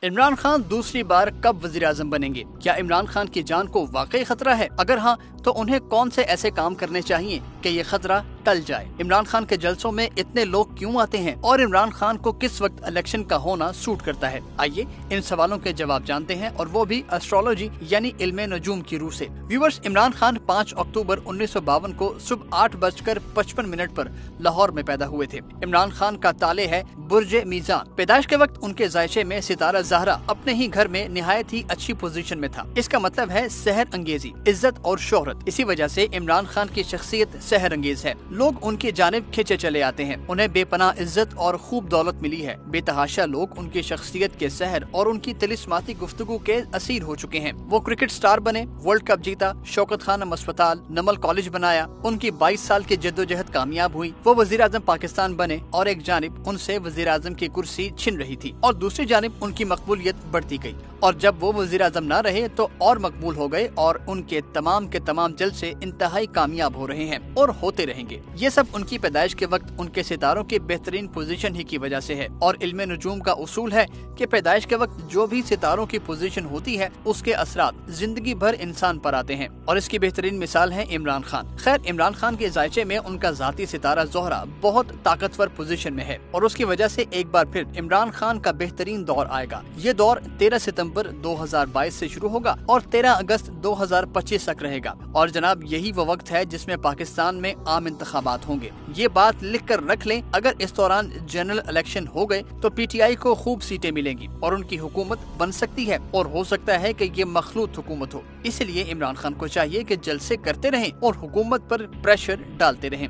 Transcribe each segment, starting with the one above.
इमरान खान दूसरी बार कब वजीर आजम बनेंगे? क्या इमरान खान की जान को वाकई खतरा है? अगर हाँ तो उन्हें कौन से ऐसे काम करने चाहिए कि ये खतरा टल जाए? इमरान खान के जलसों में इतने लोग क्यों आते हैं और इमरान खान को किस वक्त इलेक्शन का होना सूट करता है? आइए इन सवालों के जवाब जानते हैं, और वो भी एस्ट्रोलॉजी यानी इल्मे नजूम की रूह से। व्यूअर्स, इमरान खान 5 अक्टूबर 1952 को सुबह 8:55 पर लाहौर में पैदा हुए थे। इमरान खान का ताले है बुर्ज मीजान। पैदाइश के वक्त उनके जायचे में सितारा ज़हरा अपने ही घर में निहायत ही अच्छी पोजीशन में था। इसका मतलब है सहर अंगेजी, इज्जत और शोहरत। इसी वजह से इमरान खान की शख्सियत सहर अंगेज है। लोग उनकी जानिब खिंचे चले आते हैं। उन्हें बेपनाह इज्जत और खूब दौलत मिली है। बेतहाशा लोग उनकी शख्सियत के सहर और उनकी तिलिस्माती गुफ्तगू के असीर हो चुके हैं। वो क्रिकेट स्टार बने, वर्ल्ड कप जीता, शौकत खानम अस्पताल, नमल कॉलेज बनाया, उनकी 22 साल की जद्दोजहद कामयाब हुई। वो वजीर आजम पाकिस्तान बने और एक जानिब उनसे वजीर आजम की कुर्सी छिन रही थी और दूसरी जानिब उनकी मकबूलियत बढ़ती गई। और जब वो वजीर आजम न रहे तो और मकबूल हो गए, और उनके तमाम के तमाम जलसे इंतहाई कामयाब हो रहे हैं और होते रहेंगे। ये सब उनकी पैदाइश के वक्त उनके सितारों की बेहतरीन पोजीशन ही की वजह से है। और इल्मे नजूम का उसूल है कि पैदाइश के वक्त जो भी सितारों की पोजीशन होती है उसके असरात जिंदगी भर इंसान पर आते हैं, और इसकी बेहतरीन मिसाल है इमरान खान। खैर, इमरान खान के जायचे में उनका जाती सितारा ज़ोहरा बहुत ताकतवर पोजीशन में है, और उसकी वजह से एक बार फिर इमरान खान का बेहतरीन दौर आएगा। ये दौर 13 सितंबर 2022 से शुरू होगा और 13 अगस्त 2025 तक रहेगा। और जनाब, यही वो वक्त है जिसमें पाकिस्तान में आम इंतखाबात होंगे। ये बात लिख कर रख लें, अगर इस दौरान जनरल इलेक्शन हो गए तो PTI को खूब सीटें मिलेंगी और उनकी हुकूमत बन सकती है, और हो सकता है कि ये मखलूत हुकूमत हो। इसलिए इमरान खान को चाहिए कि जलसे करते रहें और हुकूमत पर प्रेशर डालते रहें।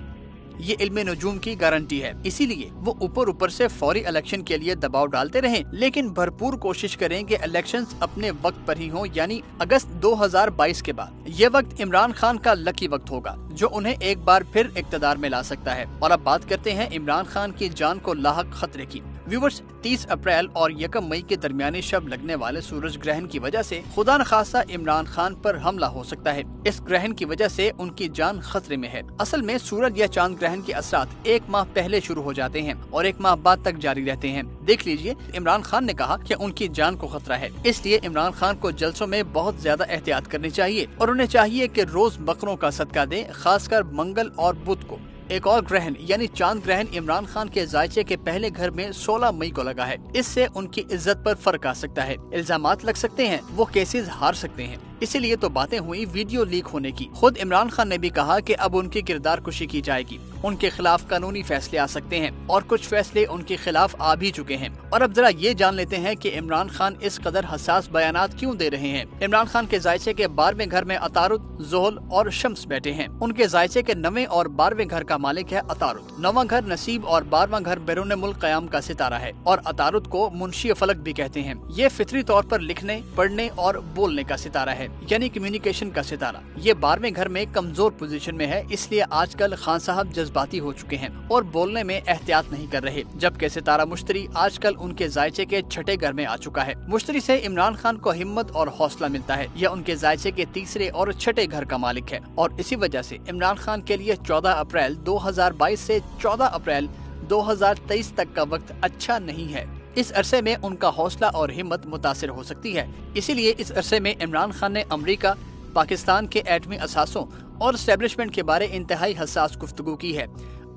ये इल्मे नजूम की गारंटी है। इसीलिए वो ऊपर से फौरी इलेक्शन के लिए दबाव डालते रहें, लेकिन भरपूर कोशिश करें कि इलेक्शंस अपने वक्त पर ही हों, यानी अगस्त 2022 के बाद। ये वक्त इमरान खान का लकी वक्त होगा जो उन्हें एक बार फिर इक्तदार में ला सकता है। और अब बात करते हैं इमरान खान की जान को लाहक खतरे की। व्यूवर्स, 30 अप्रैल और 1 मई के दरमियानी शब लगने वाले सूरज ग्रहण की वजह से खुदा न खासा इमरान खान पर हमला हो सकता है। इस ग्रहण की वजह से उनकी जान खतरे में है। असल में सूरज या चांद ग्रहण के असरात 1 माह पहले शुरू हो जाते हैं और 1 माह बाद तक जारी रहते हैं। देख लीजिए, इमरान खान ने कहा कि उनकी जान को खतरा है, इसलिए इमरान खान को जलसों में बहुत ज्यादा एहतियात करनी चाहिए, और उन्हें चाहिए कि रोज बकरों का सदका दें, खासकर मंगल और बुध को। एक और ग्रहण यानी चांद ग्रहण इमरान खान के जायचे के पहले घर में 16 मई को लगा है। इससे उनकी इज्जत पर फर्क आ सकता है, इल्जामात लग सकते हैं, वो केसेस हार सकते हैं। इसीलिए तो बातें हुई वीडियो लीक होने की। खुद इमरान खान ने भी कहा कि अब उनकी किरदार कुशी की जाएगी, उनके खिलाफ कानूनी फैसले आ सकते हैं, और कुछ फैसले उनके खिलाफ आ भी चुके हैं। और अब जरा ये जान लेते हैं कि इमरान खान इस कदर हसास बयानात क्यों दे रहे हैं। इमरान खान के जायचे के 12वें घर में अतारुद, जोहल और शम्स बैठे हैं। उनके जायचे के 9वें और 12वें घर का मालिक है अतारुद। 9वां घर नसीब और 12वां घर बैरून मुल्क कयाम का सितारा है, और अतारुद को मुंशी फलक भी कहते हैं। ये फितरी तौर पर लिखने, पढ़ने और बोलने का सितारा है, यानी कम्युनिकेशन का सितारा। ये 12वें घर में कमजोर पोजीशन में है, इसलिए आजकल खान साहब जज्बाती हो चुके हैं और बोलने में एहतियात नहीं कर रहे। जबकि सितारा मुश्तरी आजकल उनके जायचे के 6ठे घर में आ चुका है। मुश्तरी से इमरान खान को हिम्मत और हौसला मिलता है। यह उनके जायचे के 3रे और 6ठे घर का मालिक है, और इसी वजह से इमरान खान के लिए 14 अप्रैल 2022 से 14 अप्रैल 2023 तक का वक्त अच्छा नहीं है। इस अरसे में उनका हौसला और हिम्मत मुतासिर हो सकती है। इसीलिए इस अरसे में इमरान खान ने अमेरिका, पाकिस्तान के एटमी असासों और एस्टेब्लिशमेंट के बारे इंतहाई हसास गुफ्तगू की है।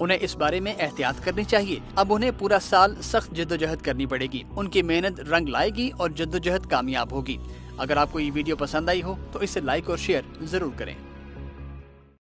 उन्हें इस बारे में एहतियात करनी चाहिए। अब उन्हें पूरा साल सख्त जद्दोजहद करनी पड़ेगी। उनकी मेहनत रंग लाएगी और जद्दोजहद कामयाब होगी। अगर आपको ये वीडियो पसंद आई हो तो इसे लाइक और शेयर जरूर करें।